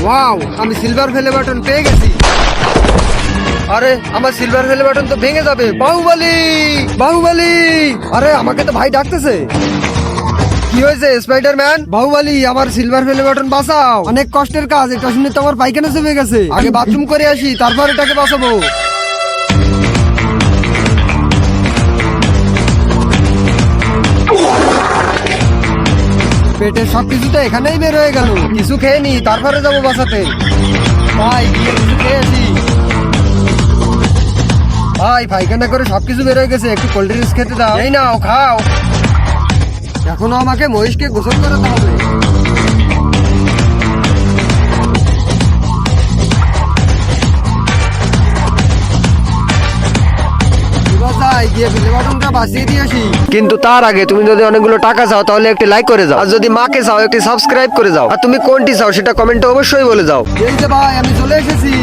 Wow, আমি silver valley button পেয়ে গেছি। আরে আমার সিলভার ভ্যালি বাটন তো ভেঙে যাবে। বাহুবলী, বাহুবলী! আরে আমাকে তো ভাই ডাকতেছে। কি হয়েছে স্পাইডারম্যান? বাহুবলী, আমার সিলভার ভ্যালি বাটন বাঁচাও। অনেক কষ্টের কাজ, এটা শুনে তো আমার পায়খানা জমে গেছে। আগে বাথরুম করে আসি, তারপর এটাকে বাঁচাবো। পেটের সবকিছু তো এখানেই বের হয়ে গেল। কিছু খেয়ে নি, তারপরে যাবো বাঁচাতে। ভাই গিয়ে কিছু খেয়ে আসি। ভাই পায়খানা করে সবকিছু বের হয়ে গেছে, একটু কোল্ড ড্রিঙ্কস খেতে দাও। এই নাও, খাও। এখনো আমাকে মহিষকে গোসল করাতে হবে। এবার যাই, গিয়ে ভ্যালি বাটনটা বাঁচিয়ে দিয়ে আসি। কিন্তু তার আগে তুমি যদি অনেকগুলো টাকা চাও তাহলে একটি লাইক করে যাও, আর যদি মাকে চাও একটি সাবস্ক্রাইব করে যাও, আর তুমি কোনটি চাও সেটা কমেন্টে অবশ্যই বলে যাও। এই যে ভাই, আমি চলে এসেছি।